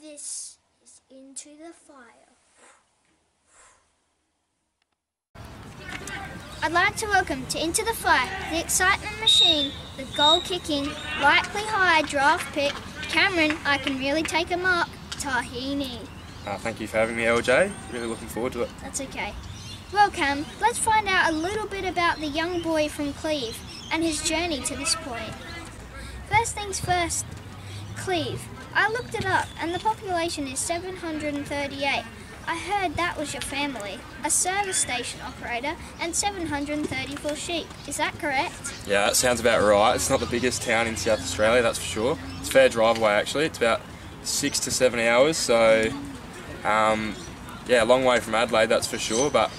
This is Into the Fire. I'd like to welcome to Into the Fire the excitement machine, the goal-kicking, likely high draft pick, Cameron, I can really take a mark, Taheny. Thank you for having me, LJ. Really looking forward to it. That's okay. Well, Cam, let's find out a little bit about the young boy from Cleve and his journey to this point. First things first, Cleve. I looked it up and the population is 738. I heard that was your family, a service station operator and 734 sheep. Is that correct? Yeah, that sounds about right. It's not the biggest town in South Australia, that's for sure. It's a fair drive away actually. It's about 6 to 7 hours, so yeah, a long way from Adelaide, that's for sure. But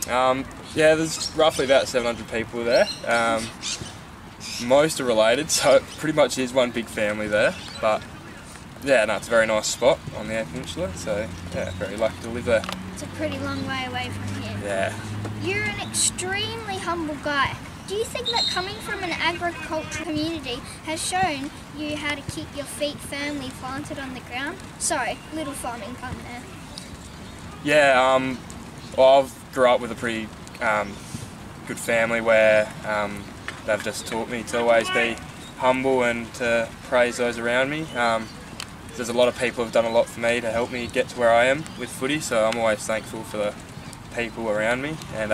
yeah, there's roughly about 700 people there. Most are related, so it pretty much is one big family there. But yeah, no, it's a very nice spot on the Eyre Peninsula, so yeah, very lucky to live there. It's a pretty long way away from here. Yeah. You're an extremely humble guy. Do you think that coming from an agricultural community has shown you how to keep your feet firmly planted on the ground? Sorry, little farming pun there. Yeah, well, I grew up with a pretty good family where they've just taught me to always be humble and to praise those around me. There's a lot of people who've done a lot for me to help me get to where I am with footy, so I'm always thankful for the people around me. And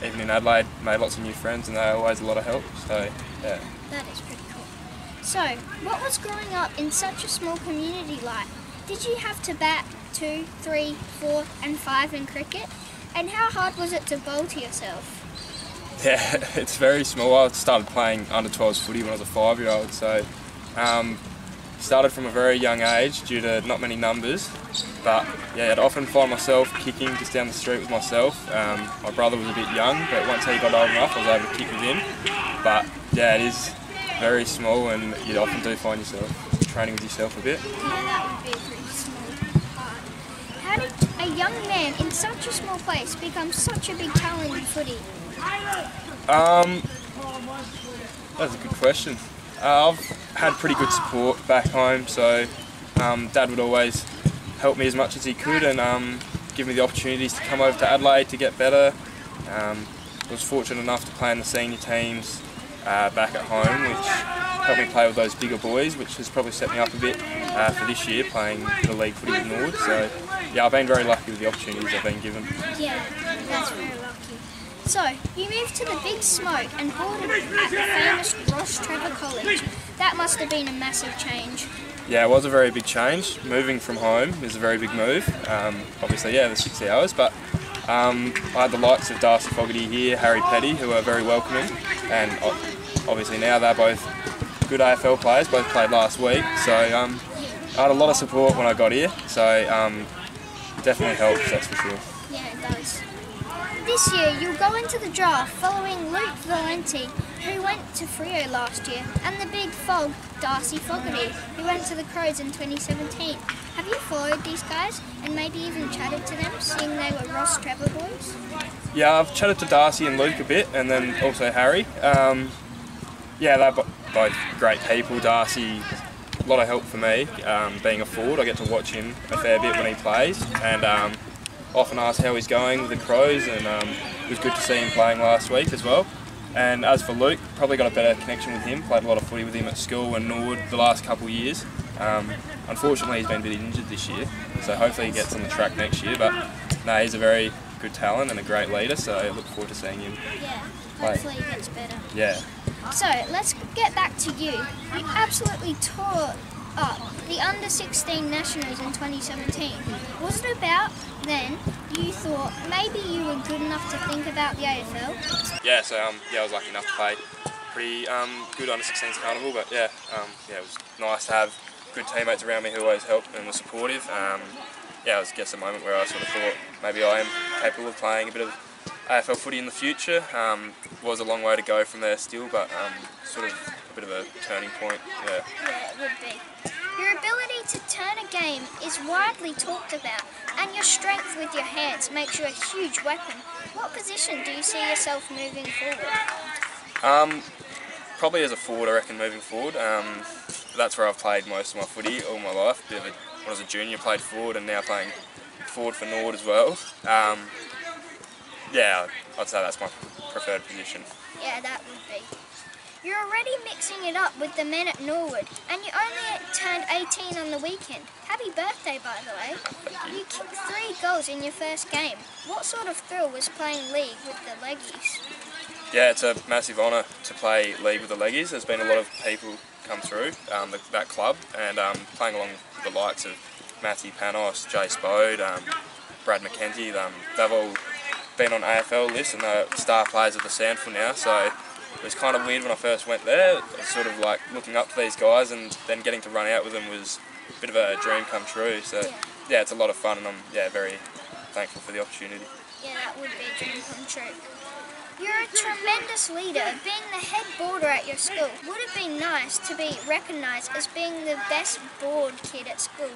even in Adelaide, made lots of new friends and they're always a lot of help, so yeah. That is pretty cool. So, what was growing up in such a small community like? Did you have to bat 2, 3, 4 and 5 in cricket? And how hard was it to bowl to yourself? Yeah, it's very small. I started playing under 12s footy when I was a 5-year-old, so started from a very young age due to not many numbers. But yeah, I'd often find myself kicking just down the street with myself. My brother was a bit young, but once he got old enough, I was able to kick with him. But yeah, it is very small, and you often do find yourself training with yourself a bit. Yeah, that would be a pretty small part. How did a young man in such a small place become such a big talent in footy? That's a good question. I've had pretty good support back home, so Dad would always help me as much as he could and give me the opportunities to come over to Adelaide to get better. I was fortunate enough to play in the senior teams back at home, which helped me play with those bigger boys, which has probably set me up a bit for this year, playing the league footy with Norwood. So yeah, I've been very lucky with the opportunities I've been given. Yeah, that's very lucky. So, you moved to the Big Smoke and boarded at the famous Ross Trevor College. That must have been a massive change. Yeah, it was a very big change. Moving from home is a very big move. Obviously, yeah, the 6 hours, but I had the likes of Darcy Fogarty here, Harry Petty, who are very welcoming, and obviously now they're both good AFL players, both played last week, so I had a lot of support when I got here, so definitely helps, that's for sure. Yeah, it does. This year you'll go into the draft following Luke Valenti, who went to Freo last year, and the big fog, Darcy Fogarty, who went to the Crows in 2017. Have you followed these guys and maybe even chatted to them, seeing they were Ross Trevor boys? Yeah, I've chatted to Darcy and Luke a bit, and then also Harry. Yeah, they're both great people. Darcy, a lot of help for me, being a forward. I get to watch him a fair bit when he plays, and often ask how he's going with the Crows, and it was good to see him playing last week as well. And as for Luke, probably got a better connection with him, played a lot of footy with him at school and Norwood the last couple of years. Unfortunately he's been a bit injured this year, so hopefully he gets on the track next year, but no, he's a very good talent and a great leader, so I look forward to seeing him play. Hopefully he gets better. Yeah. So let's get back to you. You absolutely tore up the under-16 Nationals in 2017. Was it about then you thought maybe you were good enough to think about the AFL? Yeah, so yeah, I was lucky enough to play pretty good under-16s carnival, but yeah, yeah, it was nice to have good teammates around me who always helped and were supportive. Yeah, it was just a moment where I sort of thought maybe I am capable of playing a bit of AFL footy in the future. Was a long way to go from there still, but sort of a bit of a turning point. Yeah. Yeah, it would be. Your ability to turn a game is widely talked about, and your strength with your hands makes you a huge weapon. What position do you see yourself moving forward? Probably as a forward, I reckon, moving forward. That's where I've played most of my footy all my life. Bit of when I was a junior played forward, and now playing forward for Norwood as well. Yeah, I'd say that's my preferred position. Yeah, that would be. You're already mixing it up with the men at Norwood, and you only turned 18 on the weekend. Happy birthday, by the way. You kicked 3 goals in your first game. What sort of thrill was playing league with the Leggies? Yeah, it's a massive honour to play league with the Leggies. There's been a lot of people come through that club, and playing along with the likes of Matty Panos, Jay Spode, Brad McKenzie. They've all been on AFL lists and they're star players of the Sandful now, so it was kind of weird when I first went there. It was sort of like looking up to these guys, and then getting to run out with them was a bit of a dream come true. So yeah, it's a lot of fun, and I'm very thankful for the opportunity. Yeah, that would be a dream come true. You're a tremendous leader. Being the head boarder at your school, would it be nice to be recognised as being the best bored kid at school?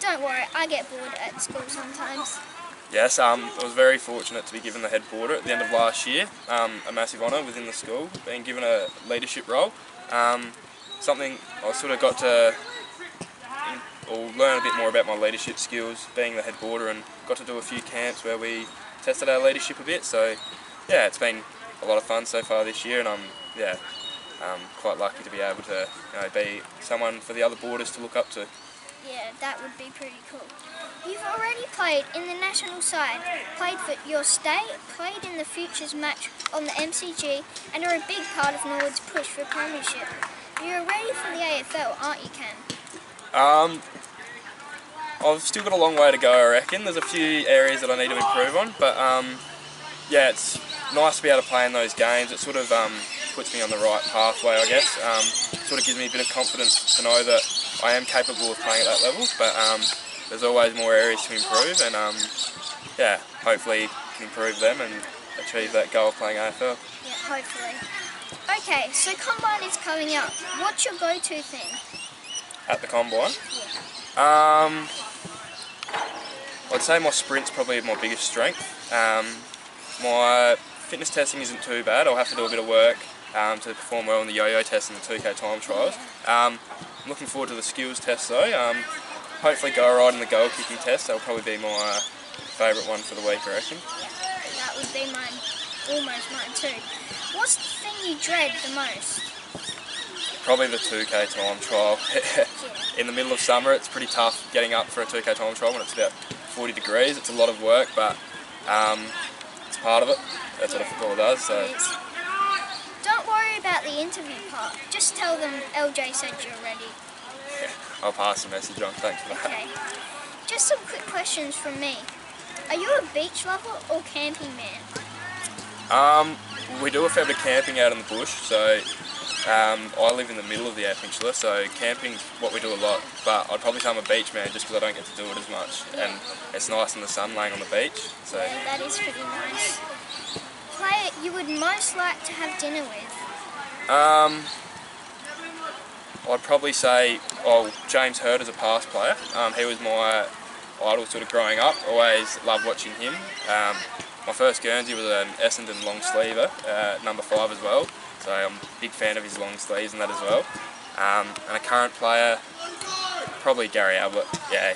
Don't worry, I get bored at school sometimes. Yes, I was very fortunate to be given the head boarder at the end of last year. A massive honour within the school, being given a leadership role. Something I sort of got to learn a bit more about my leadership skills, being the head boarder, and got to do a few camps where we tested our leadership a bit. So yeah, it's been a lot of fun so far this year, and I'm quite lucky to be able to be someone for the other boarders to look up to. Yeah, that would be pretty cool. You've already played in the national side, played for your state, played in the Futures match on the MCG, and are a big part of Norwood's push for premiership. You're ready for the AFL, aren't you, Cam? I've still got a long way to go, I reckon. There's a few areas that I need to improve on, but yeah, it's nice to be able to play in those games. It sort of puts me on the right pathway, I guess. Sort of gives me a bit of confidence to know that I am capable of playing at that level, but there's always more areas to improve, and yeah, hopefully can improve them and achieve that goal of playing AFL. Yeah, hopefully. Okay, so Combine is coming up. What's your go-to thing? At the Combine? Yeah. I'd say my sprint's probably my biggest strength. My fitness testing isn't too bad. I'll have to do a bit of work to perform well in the yo-yo test and the 2K time trials. I'm looking forward to the skills test though. Hopefully go alright in the goal kicking test. That'll probably be my favourite one for the week, I reckon. Yeah, that would be mine, almost mine too. What's the thing you dread the most? Probably the 2K time trial. In the middle of summer, it's pretty tough getting up for a 2K time trial when it's about 40 degrees. It's a lot of work, but it's part of it. That's what a footballer does. So. It is. Don't worry about the interview part. Just tell them LJ said you're ready. Yeah, I'll pass the message on. Thanks for that. Okay. Just some quick questions from me. Are you a beach lover or camping man? We do a fair bit of camping out in the bush, so I live in the middle of the Eyre Peninsula, so camping's what we do a lot, but I'd probably say I'm a beach man just because I don't get to do it as much, and it's nice in the sun laying on the beach. So. Yeah, that is pretty nice. Player you would most like to have dinner with? I'd probably say, James Hurd as a past player. He was my idol sort of growing up. Always loved watching him. My first Guernsey was an Essendon long sleever, number 5 as well. So I'm a big fan of his long sleeves and that as well. And a current player, probably Gary Ablett. Yeah,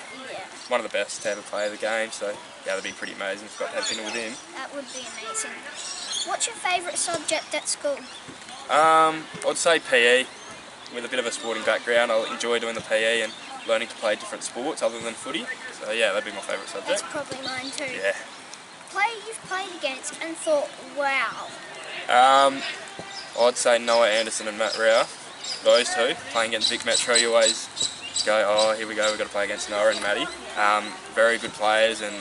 one of the best to ever play the game. So yeah, that'd be pretty amazing if I got to have dinner with him. That would be amazing. What's your favourite subject at school? I'd say PE. With a bit of a sporting background, I'll enjoy doing the PE and learning to play different sports other than footy. So yeah, that'd be my favourite subject. That's probably mine too. Yeah. Player you've played against and thought, wow. I'd say Noah Anderson and Matt Rao. Those two. Playing against Vic Metro, you always go, oh, here we go, we've got to play against Noah and Matty. Very good players and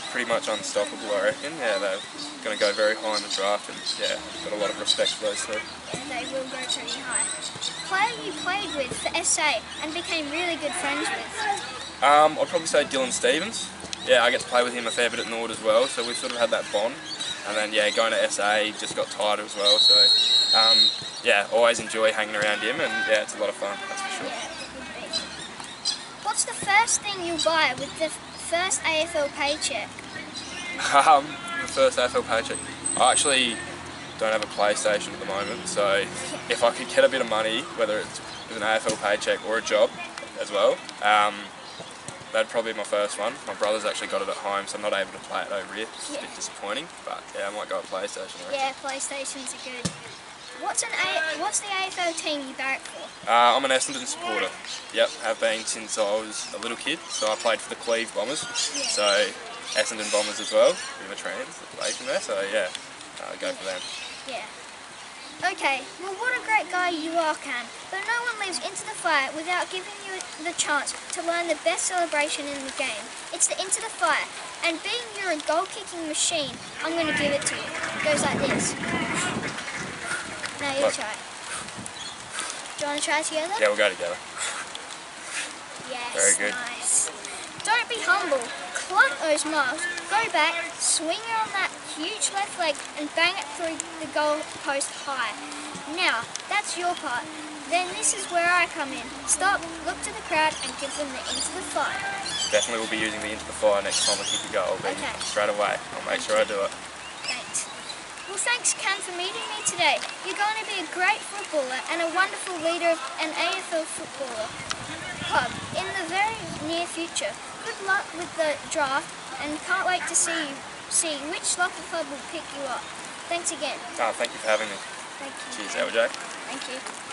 pretty much unstoppable, I reckon. Yeah, they're going to go very high in the draft, and yeah, got a lot of respect for those two. Yeah, they will go pretty high. Player you played with for SA and became really good friends with? I'd probably say Dylan Stevens. Yeah, I get to play with him a fair bit at Norwood as well, so we've sort of had that bond. And then yeah, going to SA just got tighter as well, so yeah, always enjoy hanging around him, and yeah, it's a lot of fun, that's for sure. Yeah, it would be. What's the first thing you'll buy with the first AFL paycheck? The first AFL paycheck. I actually don't have a PlayStation at the moment, so if I could get a bit of money, whether it's with an AFL paycheck or a job as well, that'd probably be my first one. My brother's actually got it at home, so I'm not able to play it over here. It's Yeah. a bit disappointing, but yeah, I might go with PlayStation. I reckon. Yeah, PlayStations are good. What's the AFL team you barrack for? I'm an Essendon supporter. Yep, have been since I was a little kid. So I played for the Cleve Bombers. Yeah. So Essendon Bombers as well. Bit of a translation there. So yeah, go for them. Yeah. Okay, well what a great guy you are, Cam. But no one lives into the fire without giving you the chance to learn the best celebration in the game. It's the Into the Fire. And being you're a goal-kicking machine, I'm going to give it to you. It goes like this. Now you try it. Do you want to try it together? Yeah, we'll go together. Yes, Very good. nice. Don't be humble. Clock those marks, go back, swing it on that huge left leg and bang it through the goal post high. Now, that's your part. Then this is where I come in. Stop, look to the crowd and give them the Into the Fire. Definitely will be using the Into the Fire next time I kick a goal. But Okay. straight away, I'll make sure I do it. Thanks. Well, thanks, Cam, for meeting me today. You're going to be a great footballer and a wonderful leader of an AFL footballer club in the very near future. Good luck with the draft and can't wait to see which local club will pick you up. Thanks again. Thank you for having me. Thank you. Cheers, Jack. Thank you.